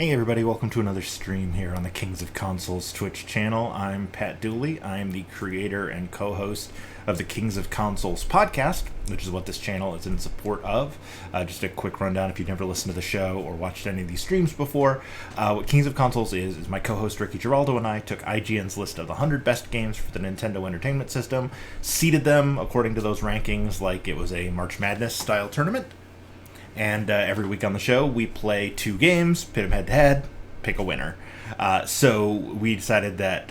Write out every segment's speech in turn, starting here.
Hey everybody, welcome to another stream here on the Kings of Consoles Twitch channel. I'm Pat Dooley. I'm the creator and co-host of the Kings of Consoles podcast, which is what this channel is in support of. Just a quick rundown if you've never listened to the show or watched any of these streams before. What Kings of Consoles is my co-host Ricky Giraldo and I took IGN's list of the 100 best games for the Nintendo Entertainment System, seeded them according to those rankings like it was a March Madness style tournament. And every week on the show, we play two games, pit them head-to-head, pick a winner. So we decided that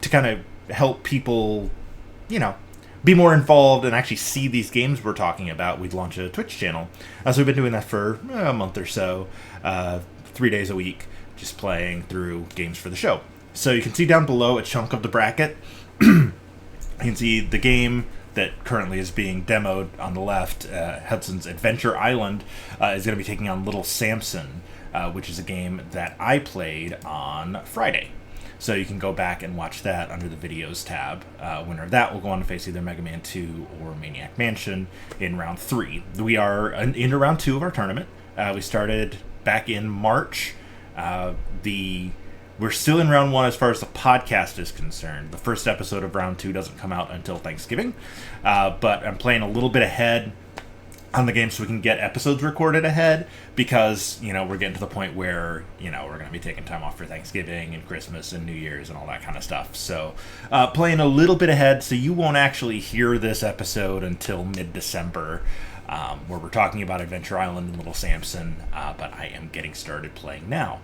to kind of help people, be more involved and actually see these games we're talking about, we'd launch a Twitch channel. So we've been doing that for a month or so, 3 days a week, just playing through games for the show. So you can see down below a chunk of the bracket. You can see the game that currently is being demoed on the left. Hudson's Adventure Island is going to be taking on Little Samson, which is a game that I played on Friday. So you can go back and watch that under the videos tab. Winner of that will go on to face either Mega Man 2 or Maniac Mansion in round 3. We are into round 2 of our tournament. We started back in March. We're still in round 1 as far as the podcast is concerned. The first episode of round 2 doesn't come out until Thanksgiving. But I'm playing a little bit ahead on the game so we can get episodes recorded ahead because, we're getting to the point where, we're going to be taking time off for Thanksgiving and Christmas and New Year's and all that kind of stuff. So playing a little bit ahead so you won't actually hear this episode until mid-December. Where we're talking about Adventure Island and Little Samson, but I am getting started playing now.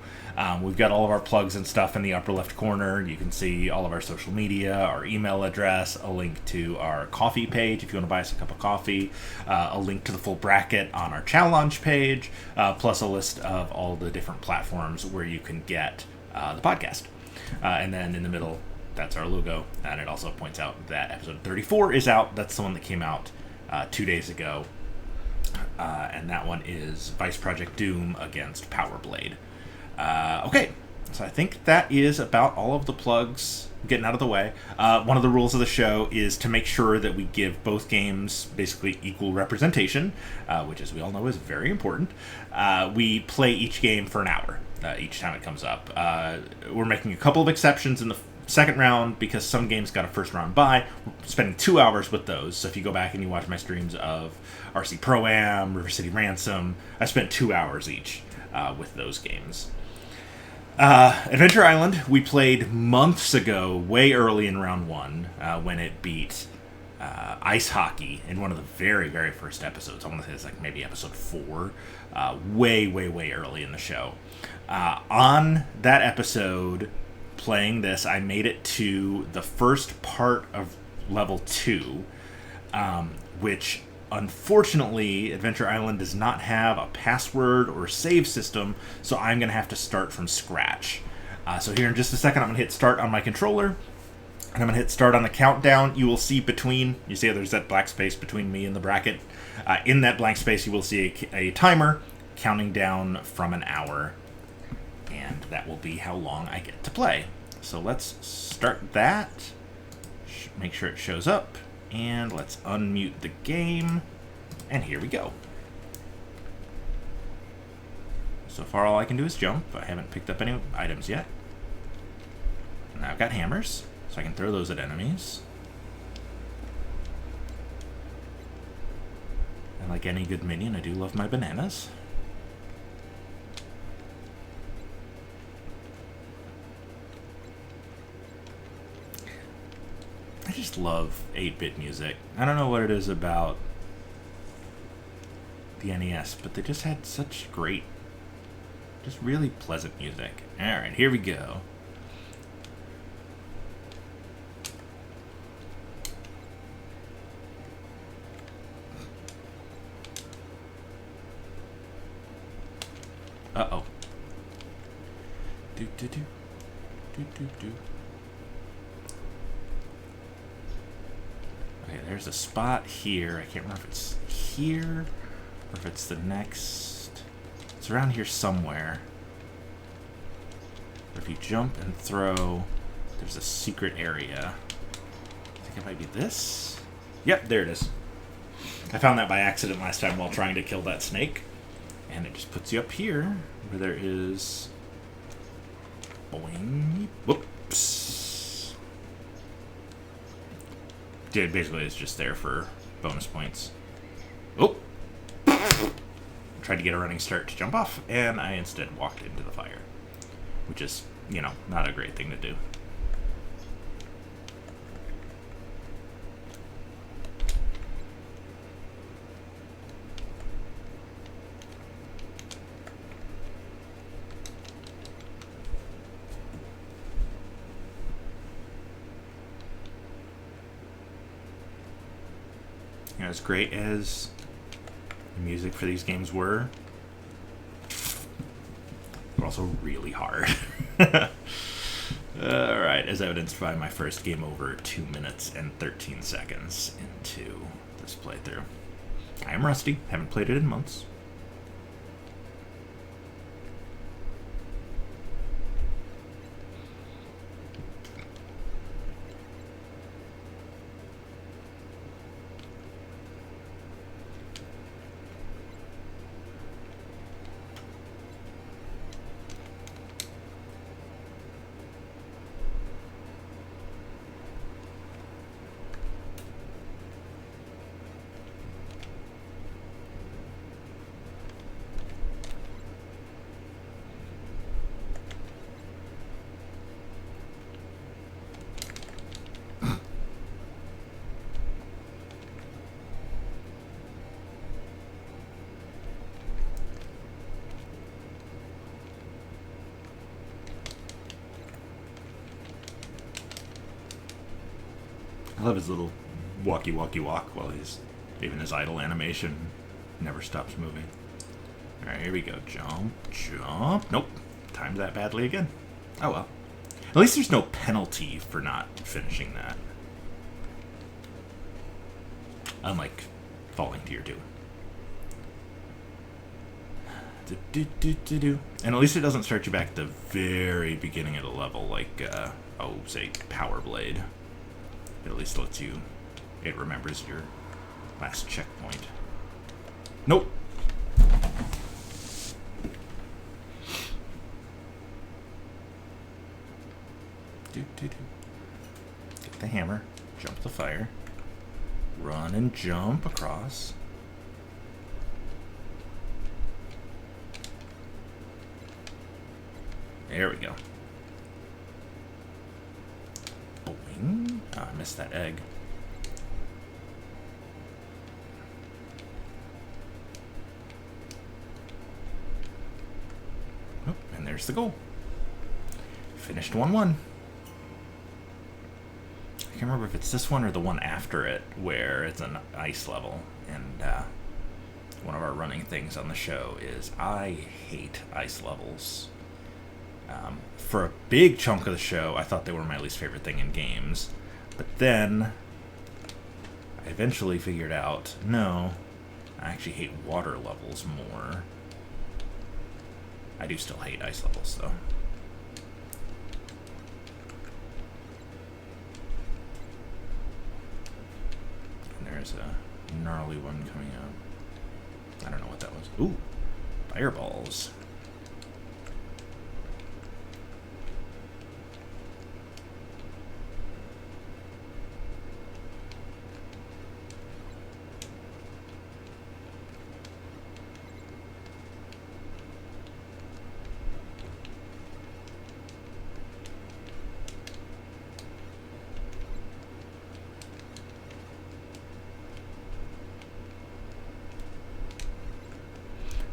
We've got all of our plugs and stuff in the upper left corner. You can see all of our social media, our email address, a link to our coffee page if you want to buy us a cup of coffee, a link to the full bracket on our challenge page, plus a list of all the different platforms where you can get the podcast. And then in the middle, that's our logo, and it also points out that episode 34 is out. That's the one that came out 2 days ago. And that one is Vice Project Doom against Power Blade. Okay, so I think that is about all of the plugs getting out of the way. One of the rules of the show is to make sure that we give both games basically equal representation, which, as we all know, is very important. We play each game for an hour each time it comes up. We're making a couple of exceptions in the second round because some games got a first round bye. We're spending 2 hours with those. So if you go back and you watch my streams of RC Pro-Am, River City Ransom, I spent 2 hours each with those games. Adventure Island, we played months ago, way early in round 1, when it beat Ice Hockey in one of the very, very first episodes. I want to say it's like maybe episode 4, way, way, way early in the show. On that episode, playing this, I made it to the first part of level 2, which unfortunately Adventure Island does not have a password or save system, so I'm going to have to start from scratch. So here in just a second I'm going to hit start on my controller, and I'm going to hit start on the countdown. You will see you see there's that black space between me and the bracket. In that blank space you will see a timer counting down from an hour. And that will be how long I get to play. So let's start that. Make sure it shows up. And let's unmute the game. And here we go. So far all I can do is jump. I haven't picked up any items yet. And I've got hammers, so I can throw those at enemies. And like any good minion, I do love my bananas. I just love 8-bit music. I don't know what it is about the NES, but they just had such great, just really pleasant music. Alright, here we go. Uh-oh. Do-do-do. Do-do-do. Okay, there's a spot here. I can't remember if it's here or if it's the next. It's around here somewhere. But if you jump and throw, there's a secret area. I think it might be this. Yep, there it is. I found that by accident last time while trying to kill that snake. And it just puts you up here where there is... Boing. Whoops. Dude, basically it's just there for bonus points. Oh! Tried to get a running start to jump off, and I instead walked into the fire. Which is, you know, not a great thing to do. You know, as great as the music for these games were, they're also really hard. Alright, as evidenced by my first game over 2 minutes and 13 seconds into this playthrough. I am rusty, haven't played it in months. I love his little walk while he's... Even his idle animation never stops moving. Alright, here we go. Jump, jump. Nope. Timed that badly again. Oh well. At least there's no penalty for not finishing that. Unlike falling to your doom. And at least it doesn't start you back at the very beginning of the level like, say, Power Blade. It at least lets you... It remembers your last checkpoint. Nope. Get the hammer. Jump the fire. Run and jump across. There we go. Boing. Oh, I missed that egg. Oh, and there's the goal. Finished 1-1. I can't remember if it's this one or the one after it where it's an ice level. And one of our running things on the show is I hate ice levels. For a big chunk of the show, I thought they were my least favorite thing in games. But then, I eventually figured out, no, I actually hate water levels more. I do still hate ice levels, though. And there's a gnarly one coming out. I don't know what that was. Ooh, fireballs.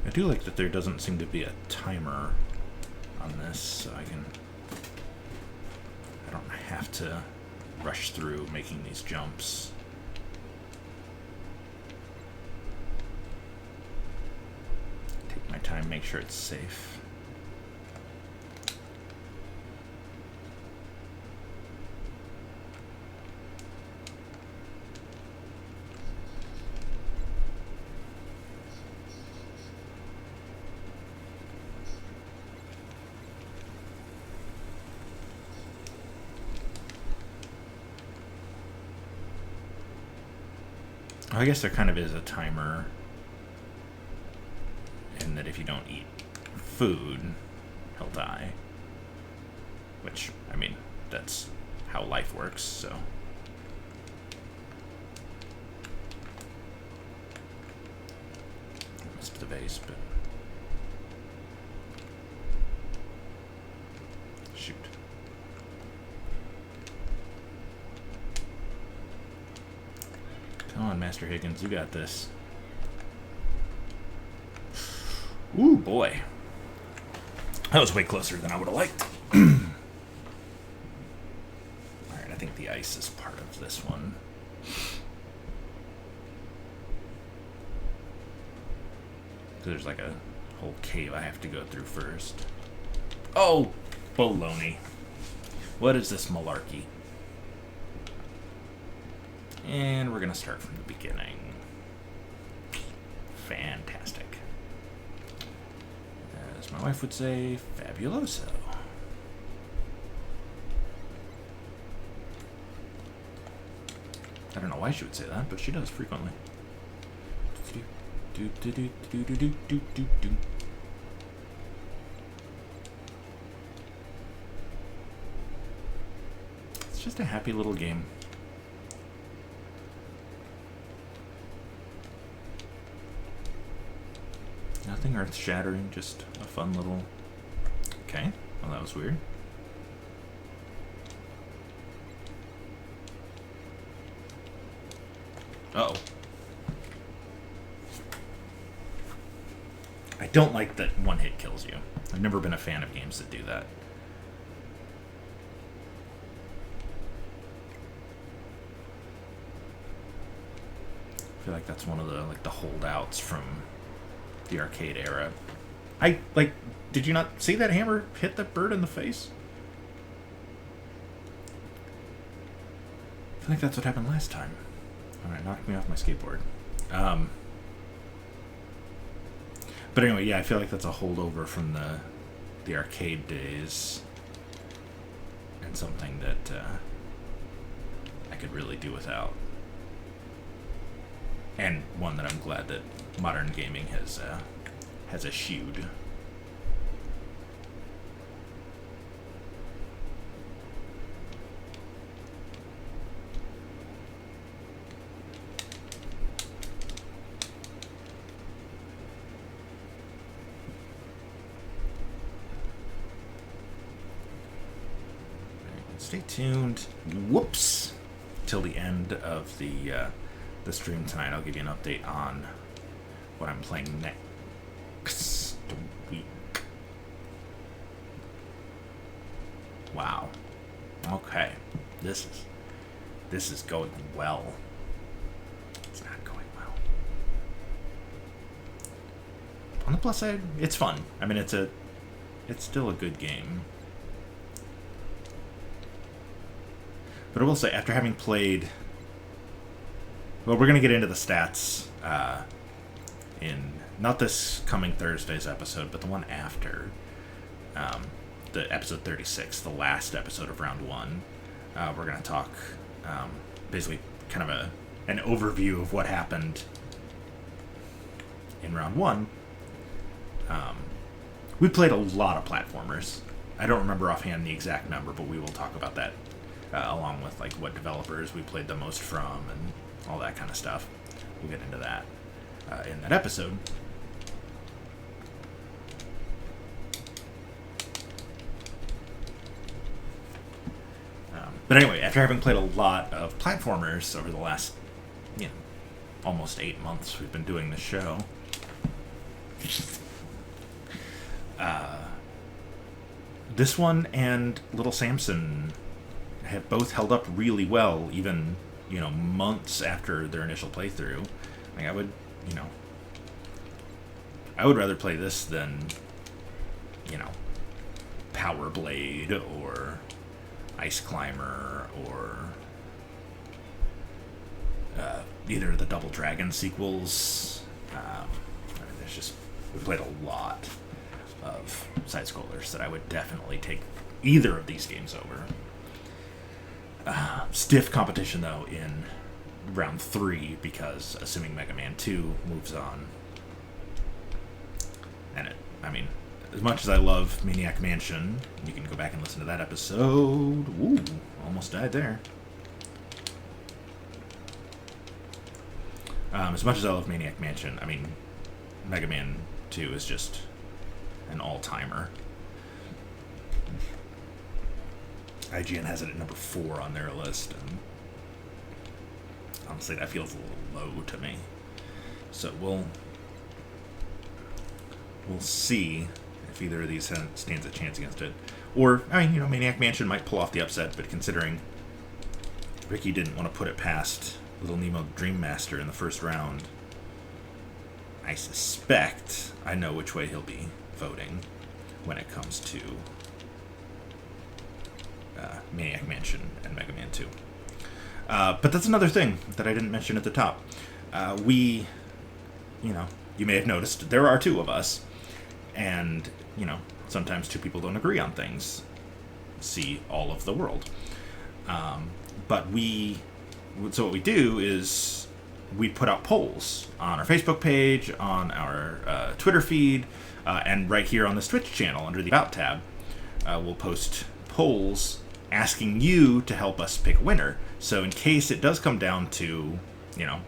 I do like that there doesn't seem to be a timer on this, so I don't have to rush through making these jumps. Take my time, make sure it's safe. I guess there kind of is a timer in that if you don't eat food, he'll die. Which, I mean, that's how life works, so. I missed the base, but. Shoot. Come on, Master Higgins, you got this. Ooh, boy. That was way closer than I would have liked. Alright, I think the ice is part of this one. There's like a whole cave I have to go through first. Oh, baloney. What is this malarkey? And we're going to start from the beginning. Fantastic. As my wife would say, fabuloso. I don't know why she would say that, but she does frequently. It's just a happy little game. Nothing earth-shattering, just a fun little... Okay, well that was weird. Uh-oh. I don't like that one hit kills you. I've never been a fan of games that do that. I feel like that's one of the holdouts from the arcade era. Did you not see that hammer hit that bird in the face? I feel like that's what happened last time. Alright, knocked me off my skateboard. But anyway, yeah, I feel like that's a holdover from the arcade days. And something that I could really do without. And one that I'm glad that modern gaming has eschewed. Stay tuned. Whoops! Till the end of the stream tonight. I'll give you an update on what I'm playing next week. Wow. Okay. This is going well. It's not going well. On the plus side, it's fun. I mean, it's still a good game. But I will say, after having played... Well, we're going to get into the stats in not this coming Thursday's episode, but the one after. The episode 36, the last episode of round 1. We're going to talk basically kind of an overview of what happened in round 1. We played a lot of platformers. I don't remember offhand the exact number, but we will talk about that along with like what developers we played the most from and all that kind of stuff. We'll get into that in that episode. But anyway, after having played a lot of platformers over the last, almost 8 months we've been doing this show, this one and Little Samson have both held up really well, even, months after their initial playthrough. Like, I would rather play this than, Power Blade or Ice Climber or either of the Double Dragon sequels. We played a lot of side-scrollers that I would definitely take either of these games over. Stiff competition, though, in round 3, because assuming Mega Man 2 moves on, I mean, as much as I love Maniac Mansion, you can go back and listen to that episode. Ooh, almost died there. As much as I love Maniac Mansion, I mean, Mega Man 2 is just an all-timer. IGN has it at number 4 on their list, and honestly, that feels a little low to me. So we'll see if either of these stands a chance against it. Or, I mean, Maniac Mansion might pull off the upset, but considering Ricky didn't want to put it past Little Nemo Dream Master in the first round, I suspect I know which way he'll be voting when it comes to Maniac Mansion and Mega Man 2. But that's another thing that I didn't mention at the top. You may have noticed there are 2 of us, and, sometimes 2 people don't agree on things. See all of the world. So what we do is we put out polls on our Facebook page, on our Twitter feed, and right here on this Twitch channel under the About tab. We'll post polls asking you to help us pick a winner. So in case it does come down to,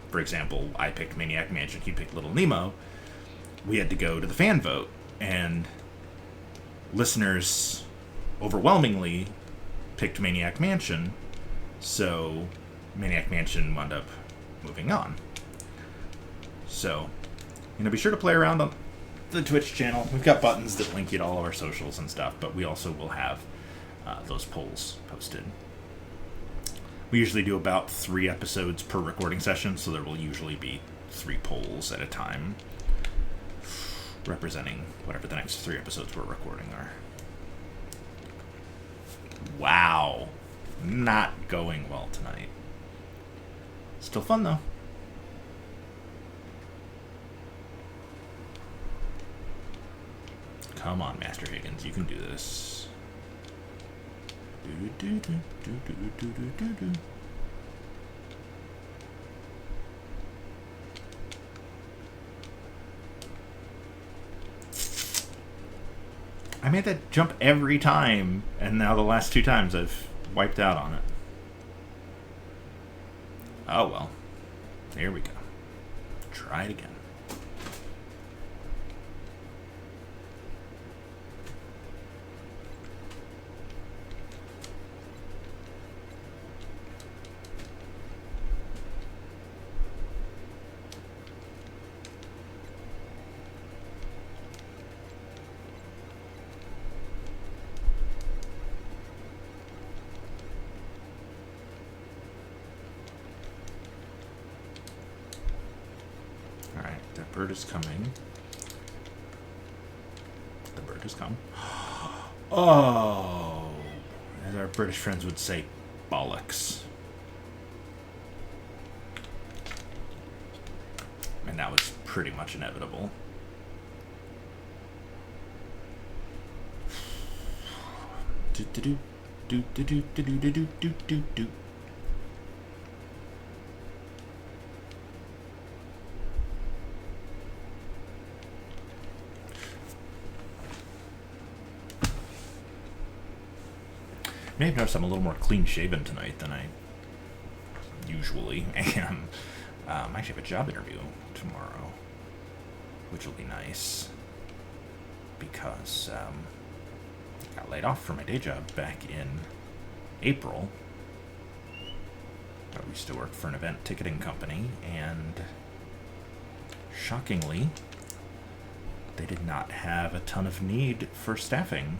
for example, I picked Maniac Mansion, he picked Little Nemo, we had to go to the fan vote, and listeners overwhelmingly picked Maniac Mansion, so Maniac Mansion wound up moving on. So, be sure to play around on the Twitch channel. We've got buttons that link you to all of our socials and stuff, but we also will have those polls posted. We usually do about 3 episodes per recording session, so there will usually be 3 polls at a time, representing whatever the next 3 episodes we're recording are. Wow. Not going well tonight. Still fun, though. Come on, Master Higgins, you can do this. I made that jump every time, and now the last 2 times I've wiped out on it. Oh well. Here we go. Try it again. Bird is coming. The bird has come. Oh, as our British friends would say, bollocks. And that was pretty much inevitable. Do do do do do do do do do do do. You may have noticed I'm a little more clean-shaven tonight than I usually am. I actually have a job interview tomorrow, which will be nice, because I got laid off from my day job back in April. I used to work for an event ticketing company, and shockingly, they did not have a ton of need for staffing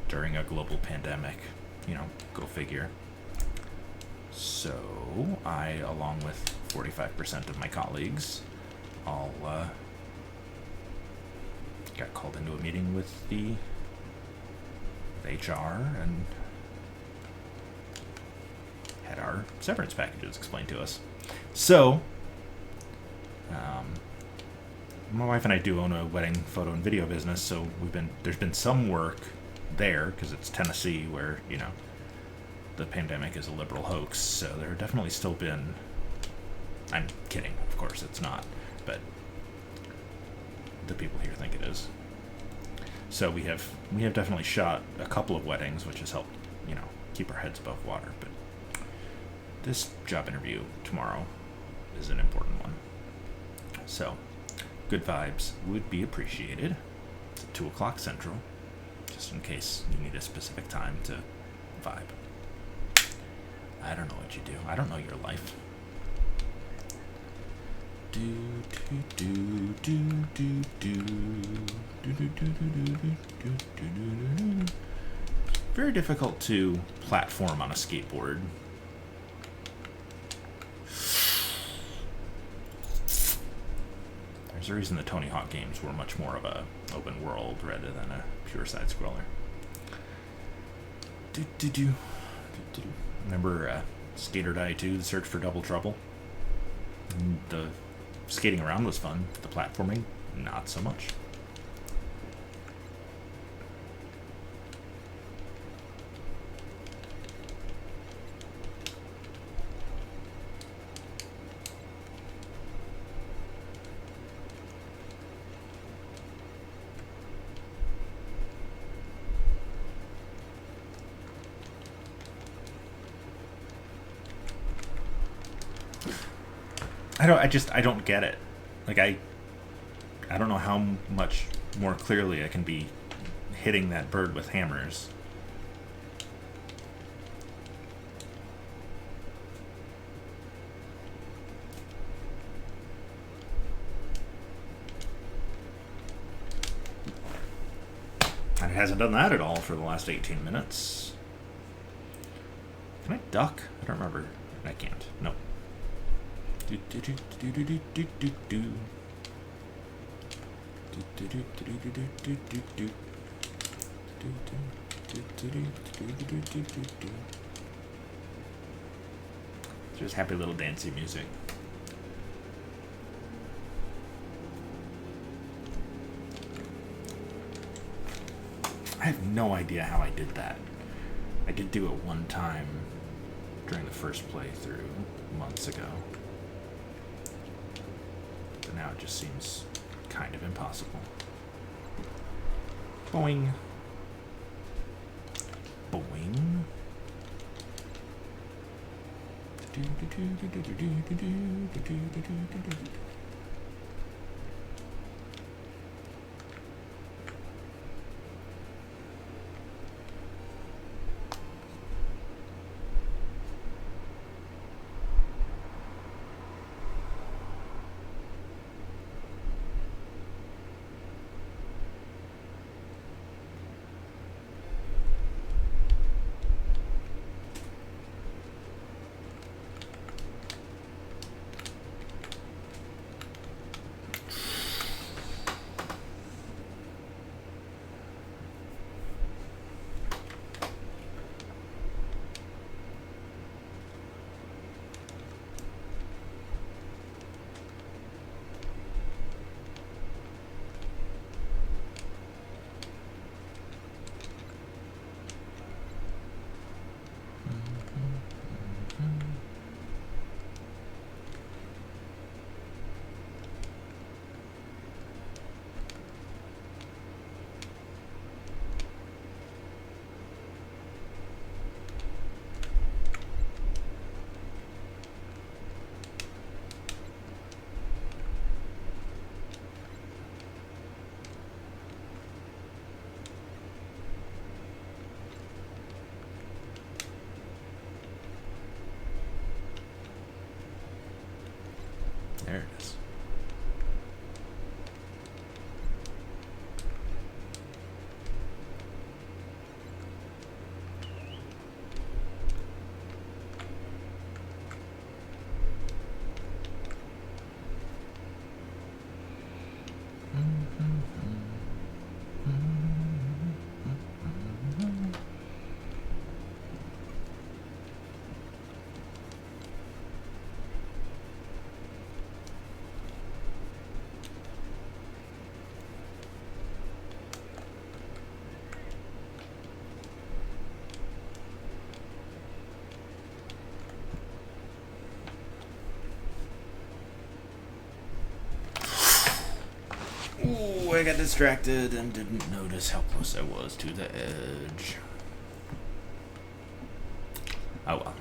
during a global pandemic. Go figure. So I, along with 45% of my colleagues, all got called into a meeting with the HR and had our severance packages explained to us. So, my wife and I do own a wedding photo and video business, so there's been some work there, because it's Tennessee, where the pandemic is a liberal hoax, so there have definitely still been, I'm kidding, of course it's not, but the people here think it is. So we have definitely shot a couple of weddings, which has helped, keep our heads above water. But this job interview tomorrow is an important one. So, good vibes would be appreciated. It's at 2 o'clock Central, just in case you need a specific time to vibe. I don't know what you do. I don't know your life. Very difficult to platform on a skateboard. There's a reason the Tony Hawk games were much more of a open world rather than a pure side scroller. Remember Skater Die 2, The Search for Double Trouble? The skating around was fun. The platforming, not so much. I don't get it. Like, I don't know how much more clearly I can be hitting that bird with hammers. And it hasn't done that at all for the last 18 minutes. Can I duck? I don't remember. I can't. No. Just happy little dancey music. I have no idea how I did that. I did do it one time during the first playthrough months ago. But now it just seems kind of impossible. Boing. Boing. There it is. I got distracted and didn't notice how close I was to the edge. Oh well.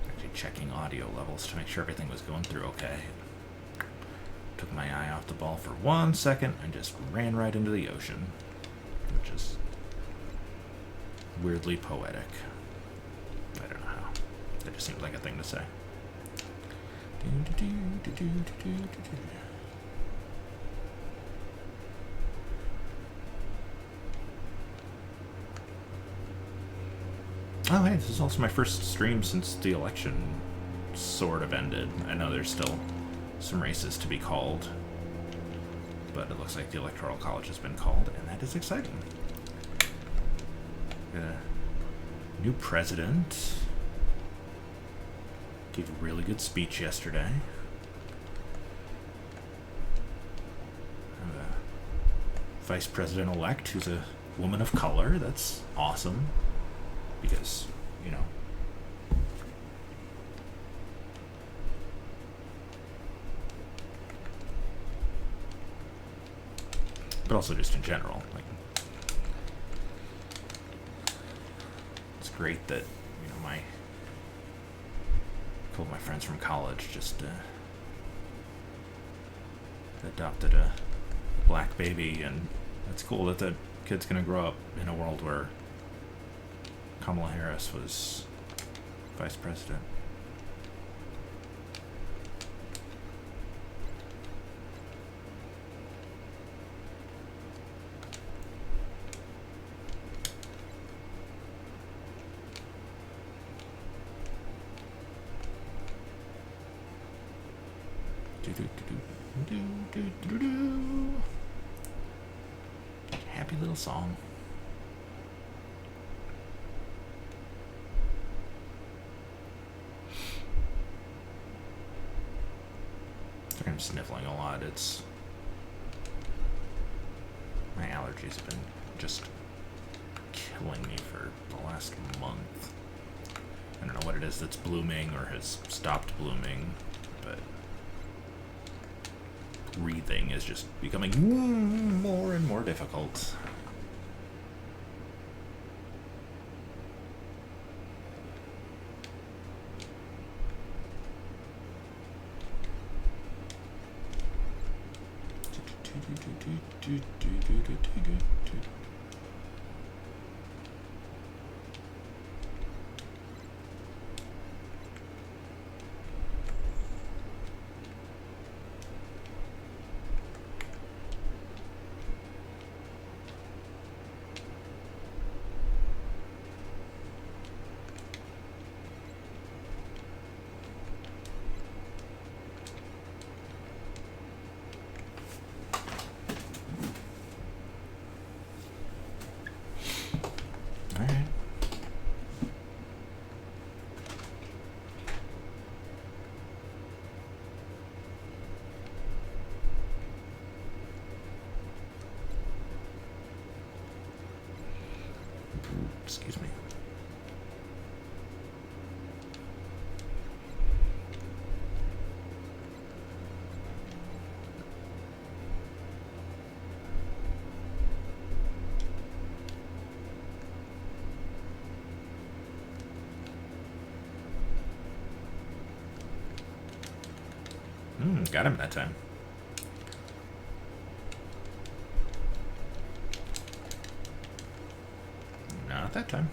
Actually checking audio levels to make sure everything was going through okay. Took my eye off the ball for 1 second and just ran right into the ocean, which is weirdly poetic. I don't know how. That just seems like a thing to say. Oh, hey, this is also my first stream since the election sort of ended. I know there's still some races to be called, but it looks like the Electoral College has been called, and that is exciting. New president. Gave a really good speech yesterday. Vice President-elect who's a woman of color. That's awesome. Because, you know. But also just in general. Like, it's great that, you know, a couple of my friends from college just adopted a black baby, and it's cool that the kid's gonna grow up in a world where Kamala Harris was vice president. Happy little song. I'm sniffling a lot. It's my allergies have been just killing me for the last month. I don't know what it is that's blooming or has stopped blooming, but breathing is just becoming more and more difficult. Excuse me. Got him that time. Not that time.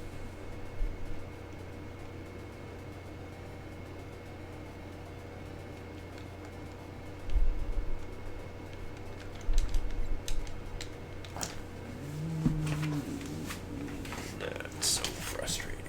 That's so frustrating.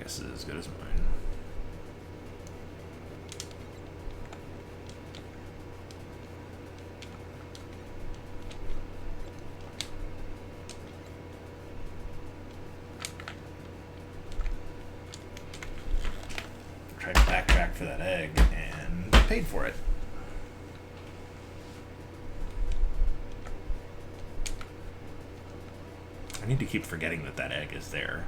Is as good as mine. paid for it. I need to keep forgetting that that egg is there.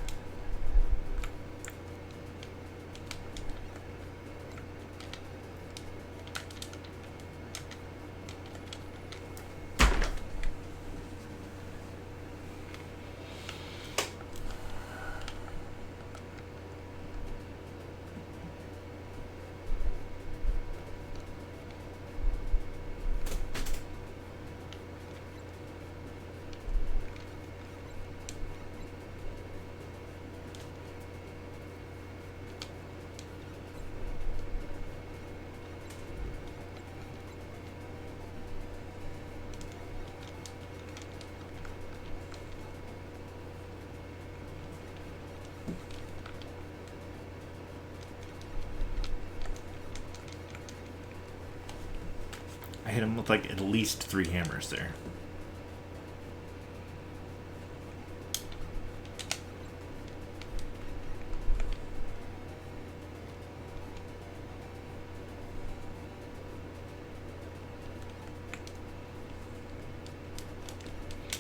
I hit him with like at least 3 hammers there.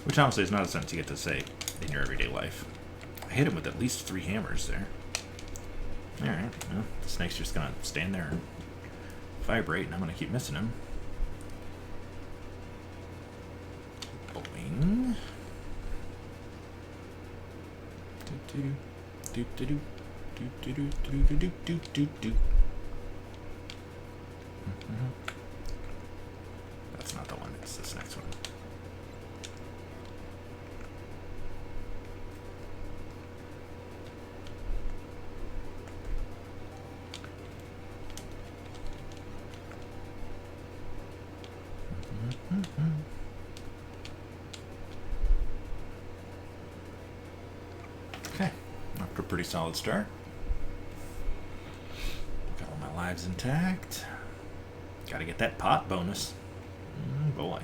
Which honestly is not a sentence you get to say in your everyday life. I hit him with at least 3 hammers there. Alright, well, the snake's just gonna stand there and vibrate, and I'm gonna keep missing him. Boing. That's not the one, it's this next one. Okay, after a pretty solid start. Got all my lives intact. Gotta get that pot bonus. Boy.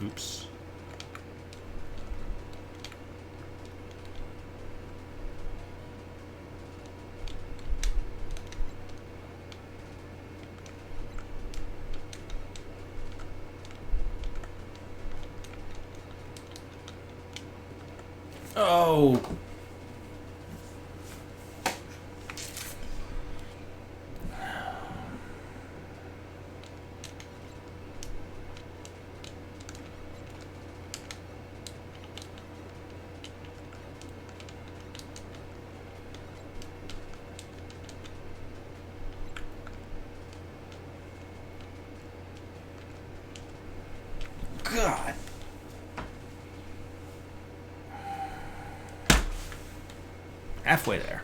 Oops. Oh. God. Halfway there.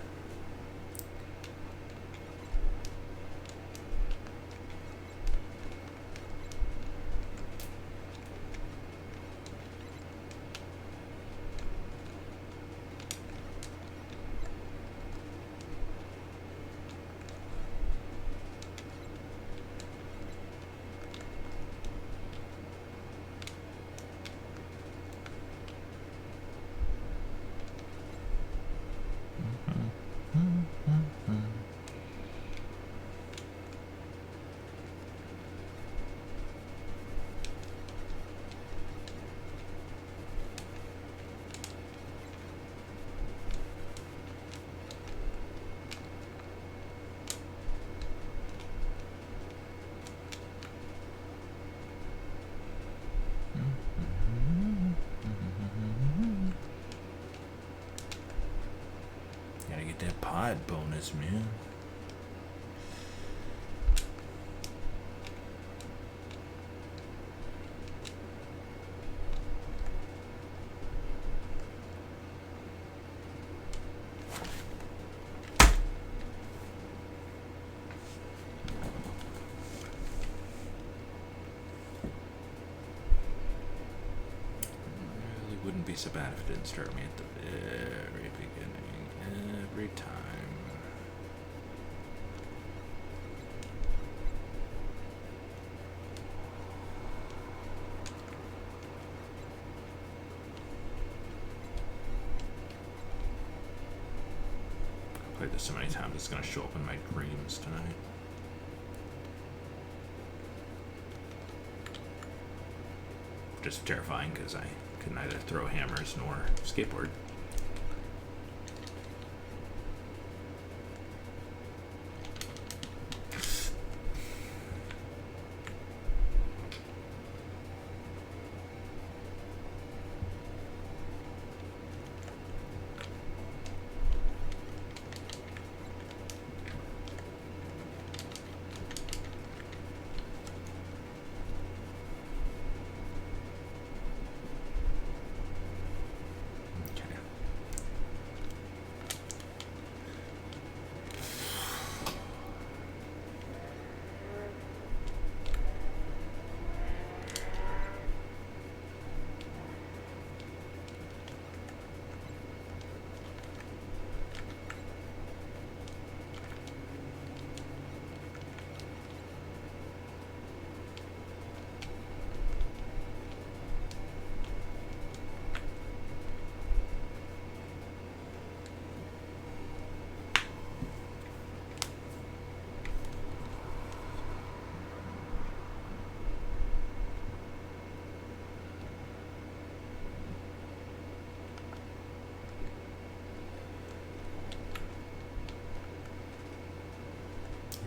Gotta get that pod bonus, man. be so bad if it didn't start me at the very beginning every time. I've played this so many times it's going to show up in my dreams tonight. Just terrifying because I could neither throw hammers nor skateboard.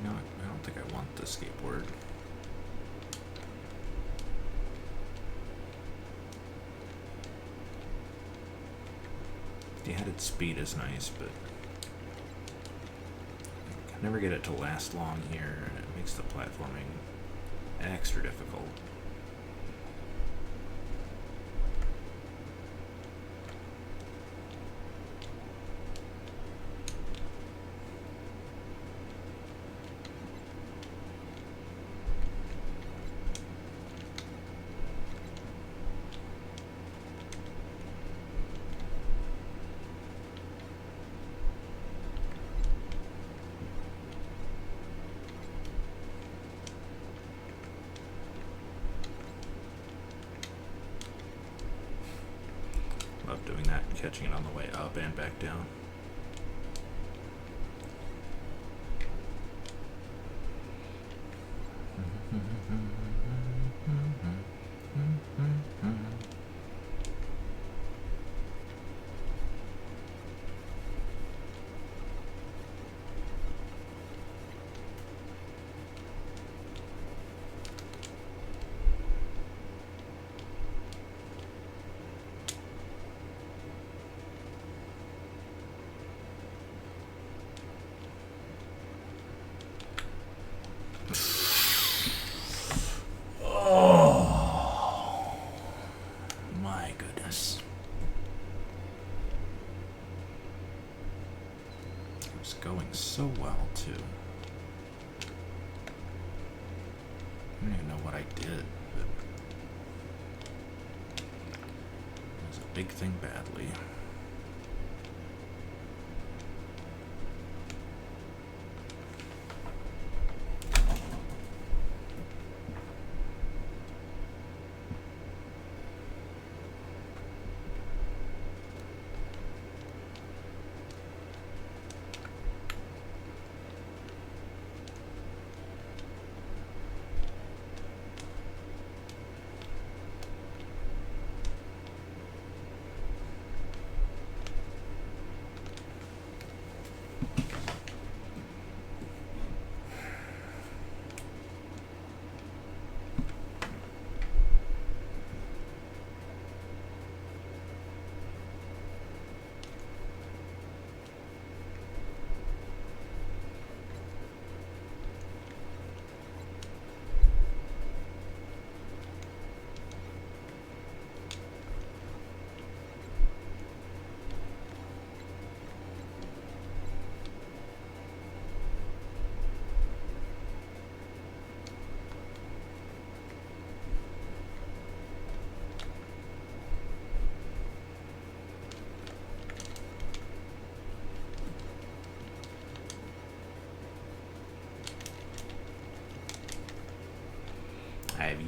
You know, I don't think I want the skateboard. The added speed is nice, but I can never get it to last long here, and it makes the platforming extra difficult. Love doing that, catching it on the way up and back down. Going so well, too. I don't even know what I did, but it was a big thing badly.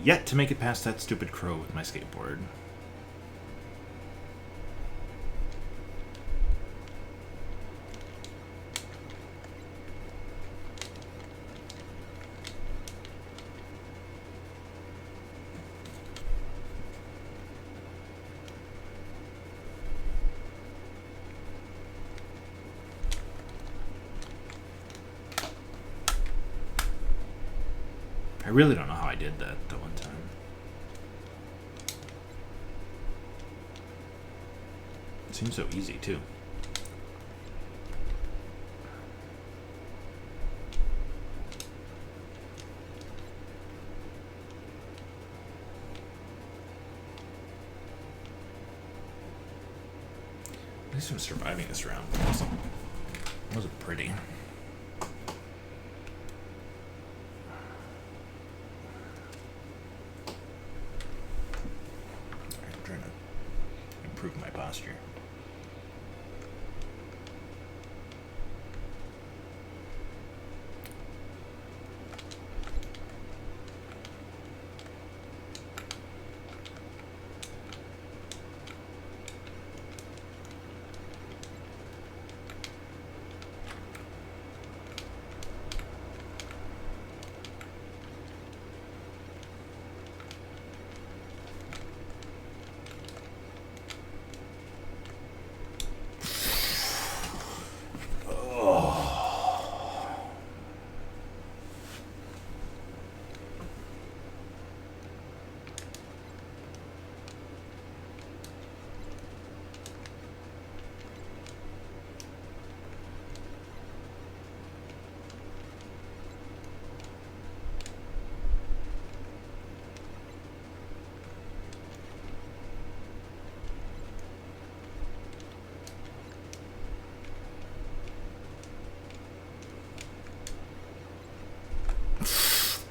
yet to make it past that stupid crow with my skateboard. I really don't know how I did that the one time. It seems so easy, too. At least I'm surviving this round. It wasn't pretty. Improve my posture.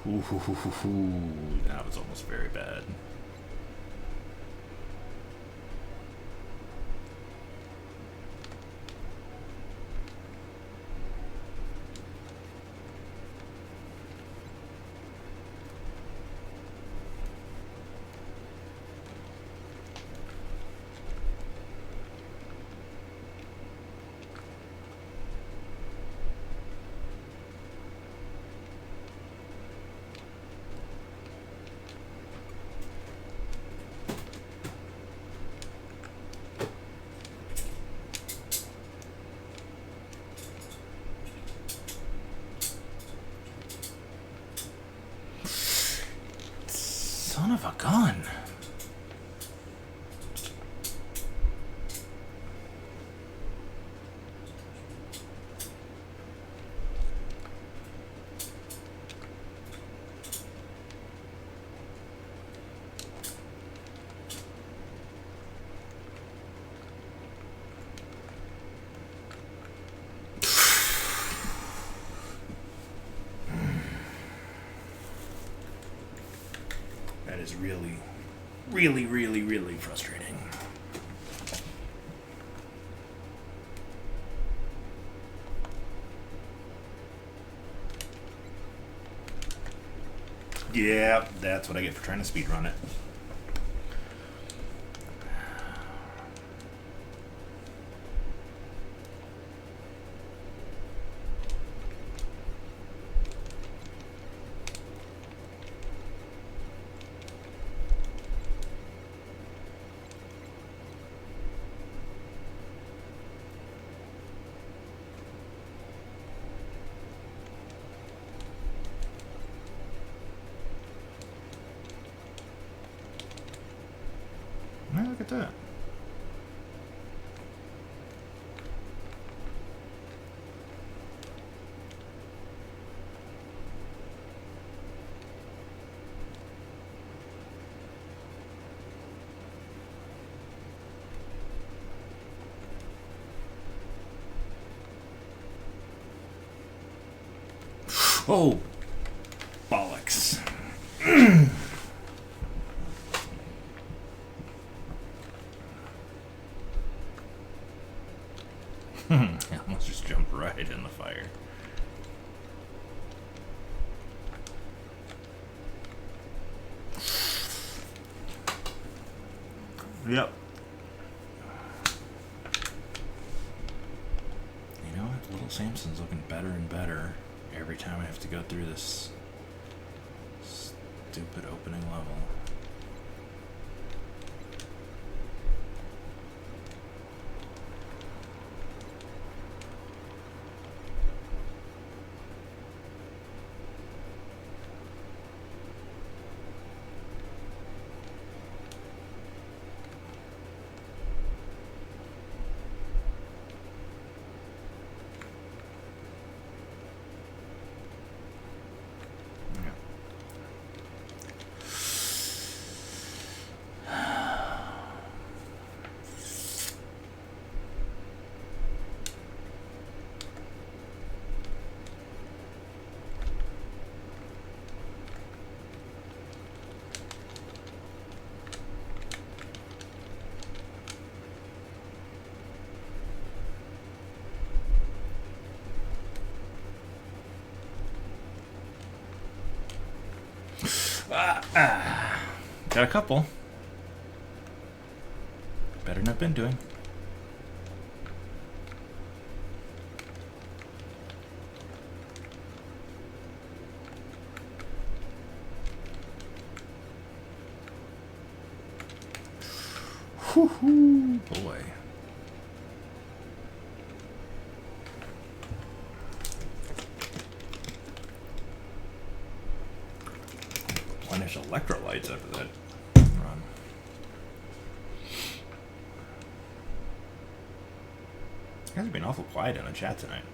Ooh, that was almost very bad. Son of a gun. That is really, really, really, really frustrating. Yeah, that's what I get for trying to speedrun it. Now look at that. Oh, bollocks. I almost just jumped right in the fire. Yep. You know what? Little Samson's looking better and better every time I have to go through this stupid opening level. Got a couple. Better than I've been doing. Whoo-hoo, boy. Replenish electrolytes after that run. You guys have been awful quiet in the chat tonight.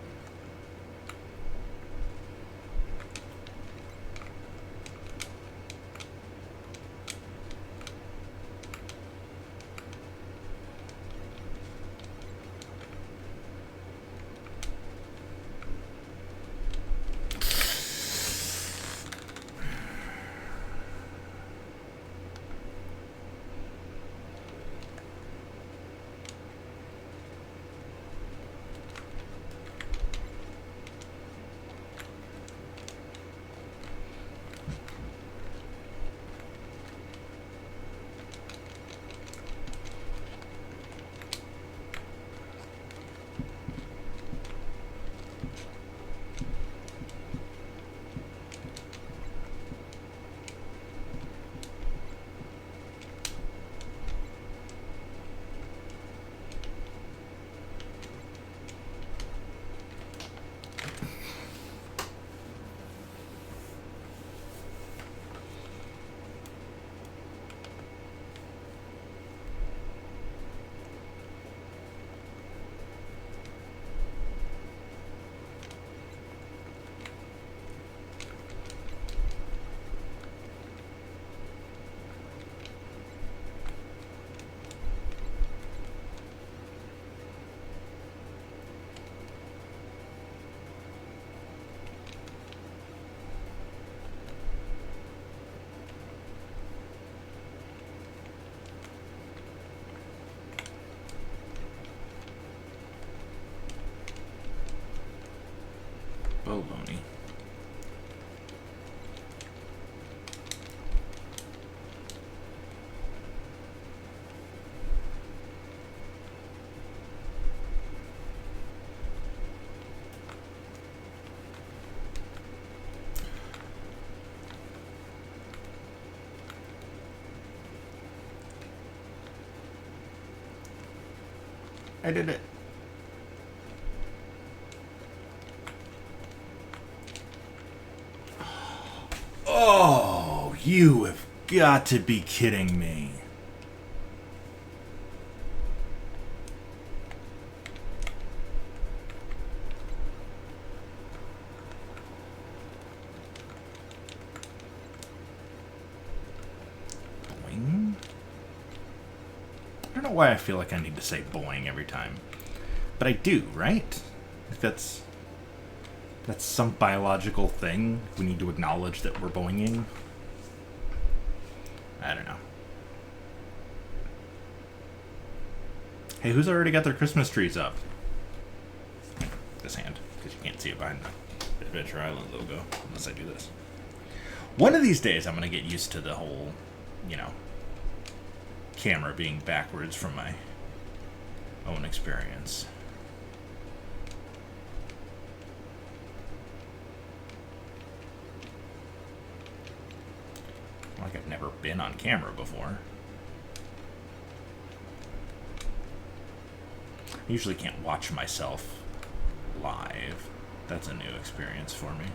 Baloney. I did it. Oh, you have got to be kidding me. Boing. I don't know why I feel like I need to say boing every time. But I do, right? Like that's some biological thing. We need to acknowledge that we're boinging. I don't know. Hey, who's already got their Christmas trees up? This hand, because you can't see it behind the Adventure Island logo unless I do this. One of these days, I'm going to get used to the whole, camera being backwards from my own experience. Like I've never been on camera before. I usually can't watch myself live. That's a new experience for me.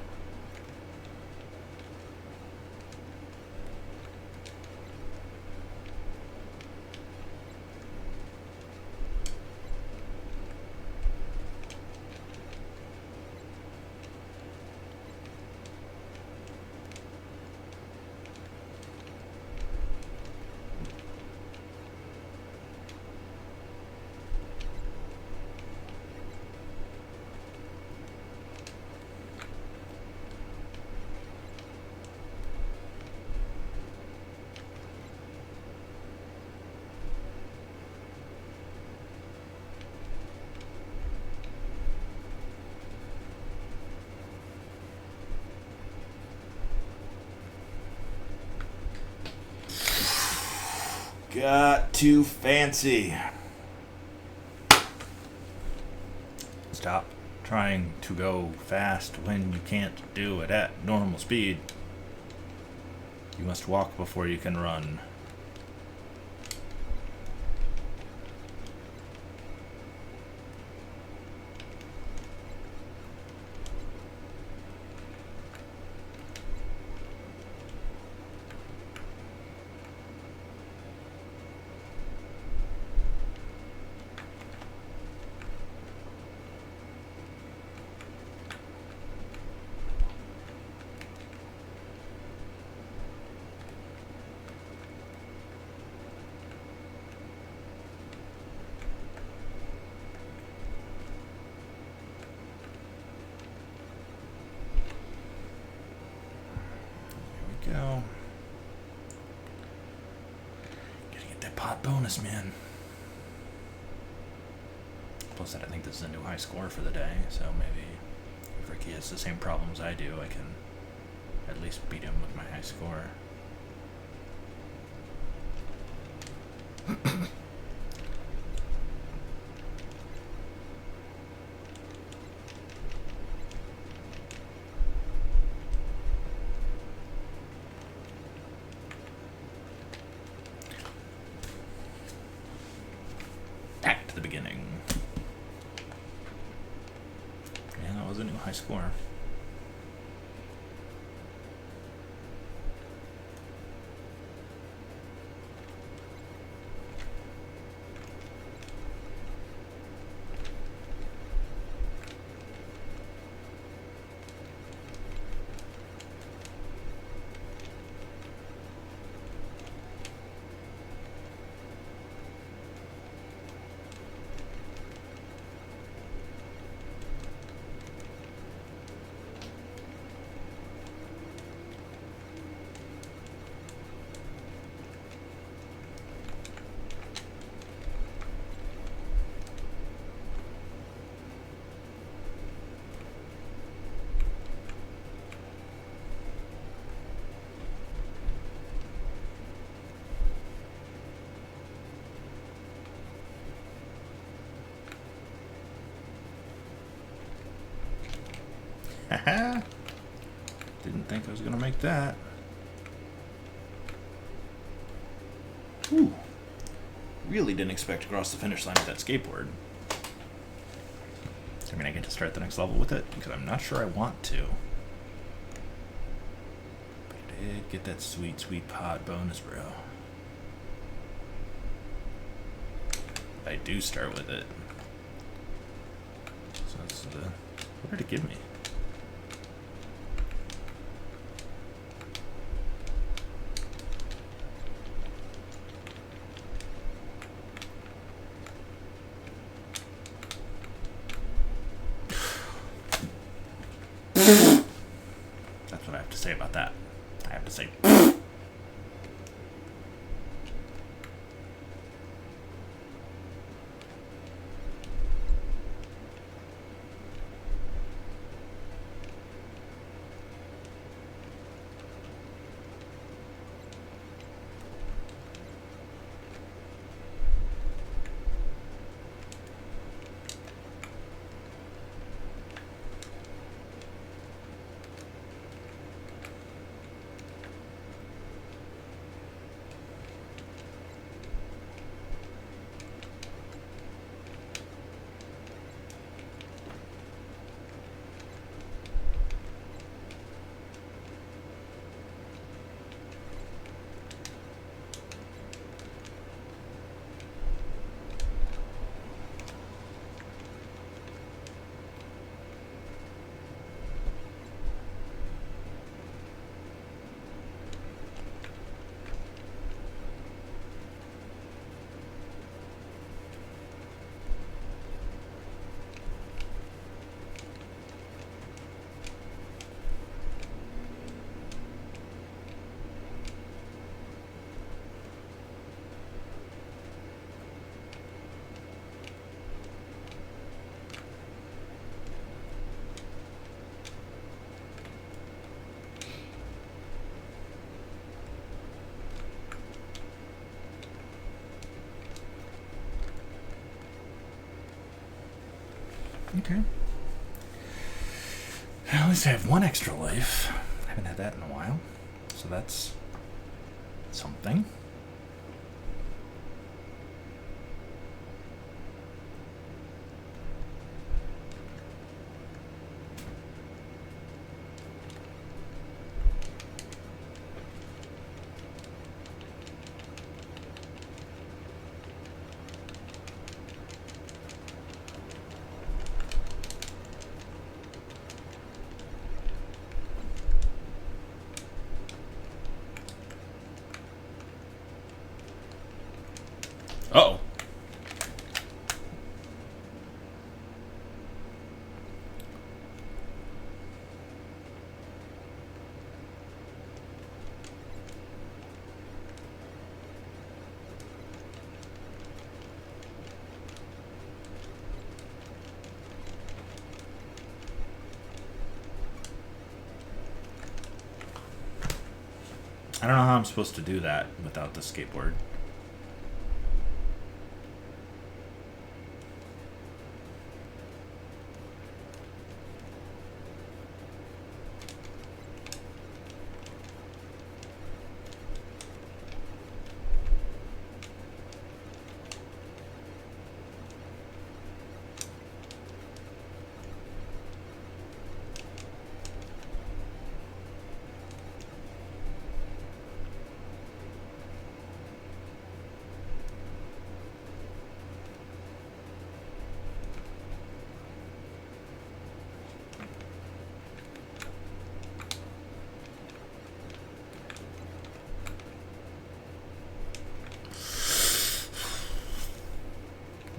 Got too fancy. Stop trying to go fast when you can't do it at normal speed. You must walk before you can run. Go. Gotta get that pot bonus, man. Plus that I think this is a new high score for the day, so maybe if Ricky has the same problems I do, I can at least beat him with my high score. Back to the beginning. Yeah, that was a new high score. Haha. Didn't think I was gonna make that. Whew. Really didn't expect to cross the finish line with that skateboard. I mean, I get to start the next level with it because I'm not sure I want to. But I did get that sweet, sweet pot bonus, bro. I do start with it. So that's the... What did it give me? That's what I have to say about that. I have to say... Okay. At least I have one extra life. I haven't had that in a while. So that's something. Uh-oh. I don't know how I'm supposed to do that without the skateboard.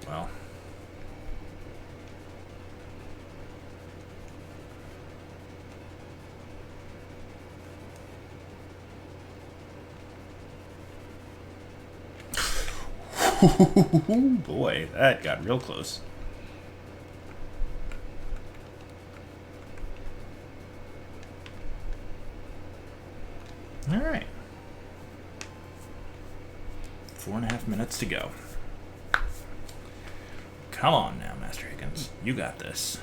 Well. Boy, that got real close. All right. 4.5 minutes to go. Come on now, Master Higgins. You got this.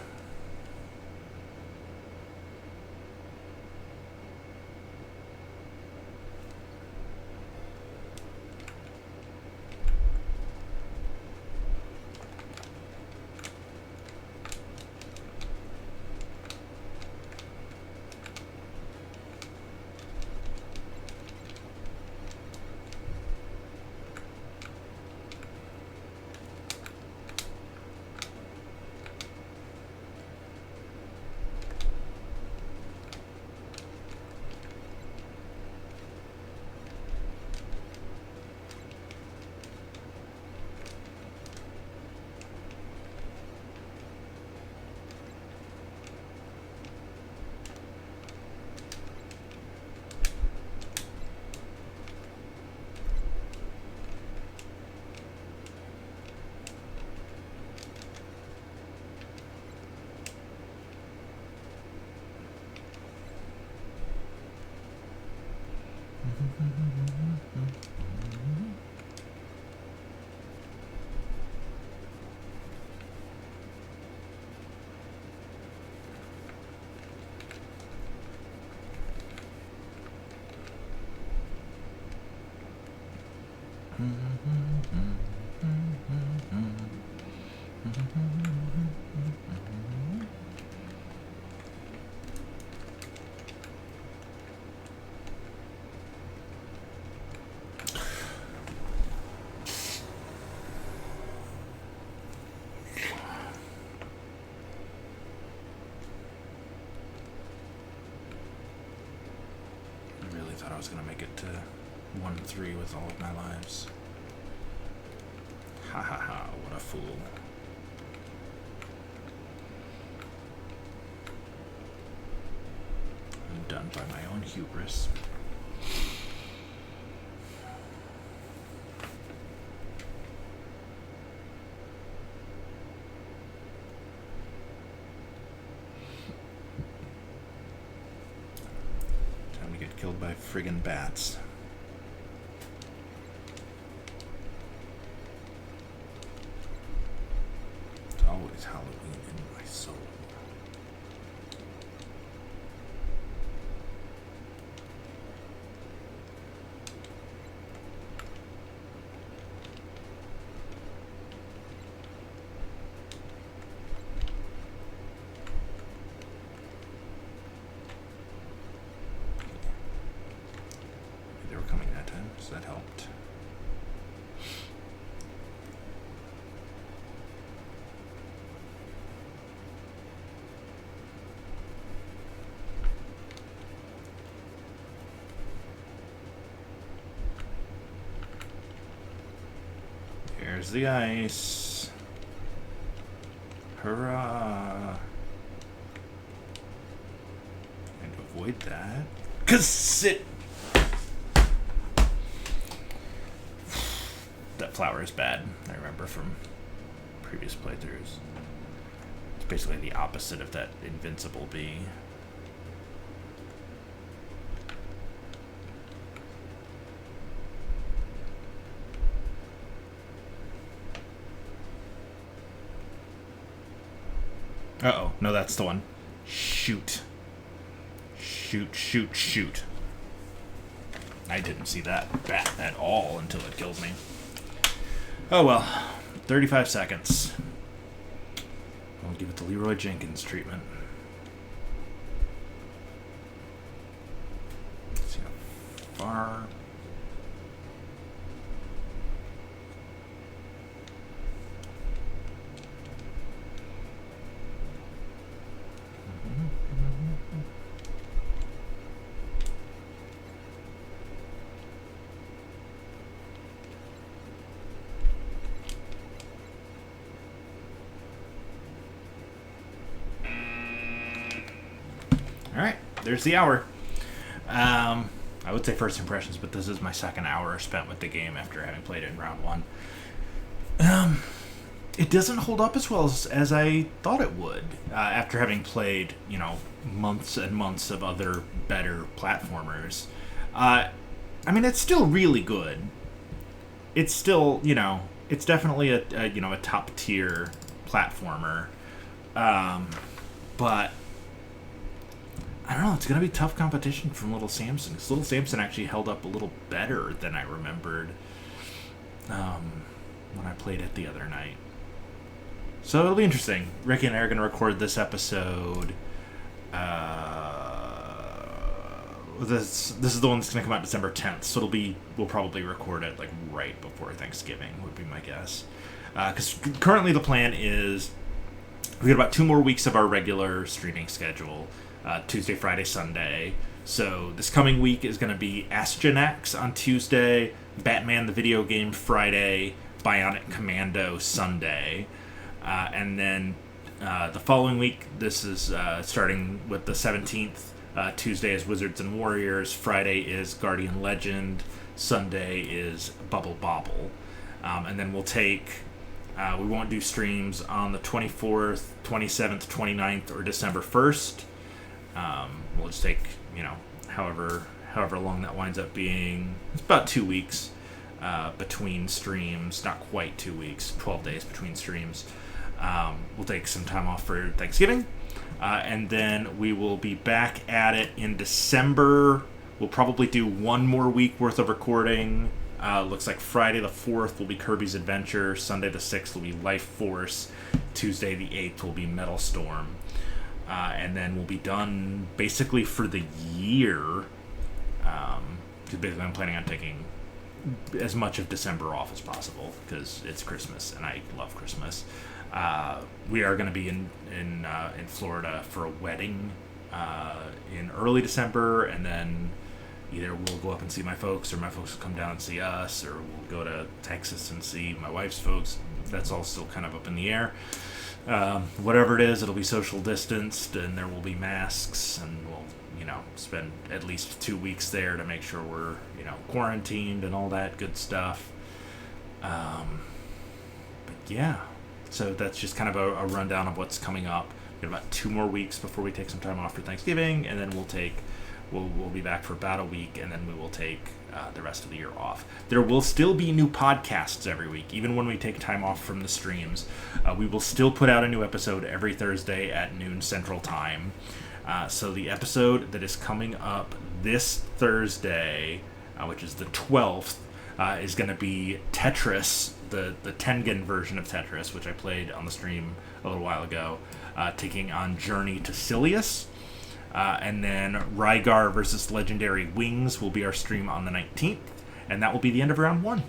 Thought I was going to make it to 1-3 with all of my lives. Ha ha ha, what a fool. I'm done by my own hubris. Killed by friggin' bats. It's always Halloween in my So that helped. There's the ice. Hurrah! And avoid that. 'Cause it... That flower is bad, I remember from previous playthroughs. It's basically the opposite of that Invincible Bee. Uh-oh. No, that's the one. Shoot. Shoot, shoot, shoot. I didn't see that bat at all until it killed me. Oh well. 35 seconds. I'll give it the Leroy Jenkins treatment. Let's see how far... Alright, there's the hour. I would say first impressions, but this is my second hour spent with the game after having played it in round one. It doesn't hold up as well as I thought it would, after having played, months and months of other better platformers. I mean, it's still really good. It's still, it's definitely a top tier platformer. But I don't know, it's going to be tough competition from Little Samson, because Little Samson actually held up a little better than I remembered when I played it the other night. So it'll be interesting. Ricky and I are going to record this episode. This is the one that's going to come out December 10th, so we'll probably record it right before Thanksgiving, would be my guess. Because currently the plan is we got about 2 more weeks of our regular streaming schedule. Tuesday, Friday, Sunday. So this coming week is going to be Astyanax on Tuesday, Batman the video game Friday, Bionic Commando Sunday. And then the following week, this is starting with the 17th. Tuesday is Wizards and Warriors, Friday is Guardian Legend, Sunday is Bubble Bobble. And then we'll take... we won't do streams on the 24th, 27th, 29th, or December 1st. We'll just take, however long that winds up being. It's about 2 weeks between streams. Not quite 2 weeks, 12 days between streams. We'll take some time off for Thanksgiving. And then we will be back at it in December. We'll probably do 1 more week worth of recording. Looks like Friday the 4th will be Kirby's Adventure. Sunday the 6th will be Life Force. Tuesday the 8th will be Metal Storm. And then we'll be done basically for the year. Because basically I'm planning on taking as much of December off as possible because it's Christmas and I love Christmas. We are going to be in Florida for a wedding in early December, and then either we'll go up and see my folks, or my folks will come down and see us, or we'll go to Texas and see my wife's folks. That's all still kind of up in the air. Whatever it is, it'll be social distanced, and there will be masks, and we'll, spend at least 2 weeks there to make sure we're, quarantined and all that good stuff. But yeah, so that's just kind of a rundown of what's coming up. We've got about 2 more weeks before we take some time off for Thanksgiving, and then we'll be back for about a week, and then we will take the rest of the year off. There will still be new podcasts every week, even when we take time off from the streams. We will still put out a new episode every Thursday at noon Central Time. So the episode that is coming up this Thursday, which is the 12th, is going to be Tetris, the Tengen version of Tetris, which I played on the stream a little while ago, taking on Journey to Silius. And then Rygar versus Legendary Wings will be our stream on the 19th. And that will be the end of round 1.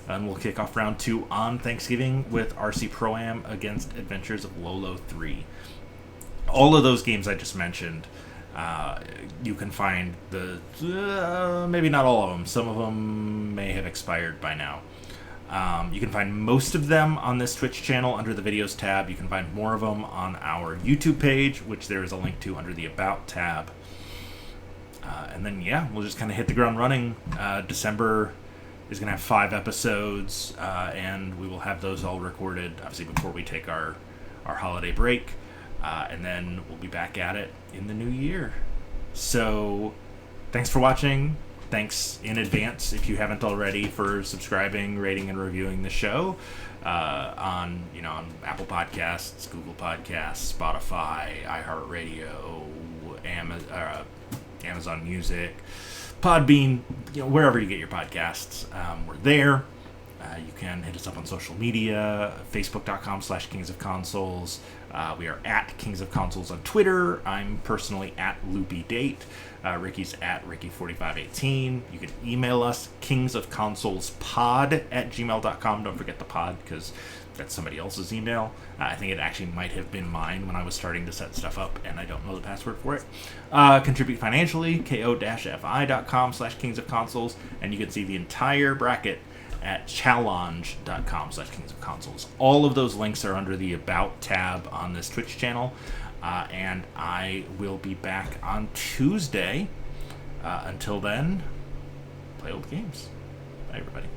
And we'll kick off round 2 on Thanksgiving with RC Pro-Am against Adventures of Lolo 3. All of those games I just mentioned, you can find maybe not all of them. Some of them may have expired by now. You can find most of them on this Twitch channel under the Videos tab. You can find more of them on our YouTube page, which there is a link to under the About tab. And then, we'll just kind of hit the ground running. December is going to have 5 episodes, and we will have those all recorded, obviously, before we take our holiday break. And then we'll be back at it in the new year. So, thanks for watching. Thanks in advance, if you haven't already, for subscribing, rating, and reviewing the show on Apple Podcasts, Google Podcasts, Spotify, iHeartRadio, Amazon Music, Podbean, wherever you get your podcasts. We're there. You can hit us up on social media, facebook.com/Kings of Consoles. We are at Kings of Consoles on Twitter. I'm personally at LoopyDate. Ricky's at Ricky4518. You can email us, kingsofconsolespod@gmail.com. Don't forget the pod, because that's somebody else's email. I think it actually might have been mine when I was starting to set stuff up, and I don't know the password for it. Contribute financially, ko-fi.com/Kings of Consoles, and you can see the entire bracket at challenge.com/Kings of Consoles. All of those links are under the About tab on this Twitch channel. And I will be back on Tuesday. Until then, play old games. Bye, everybody.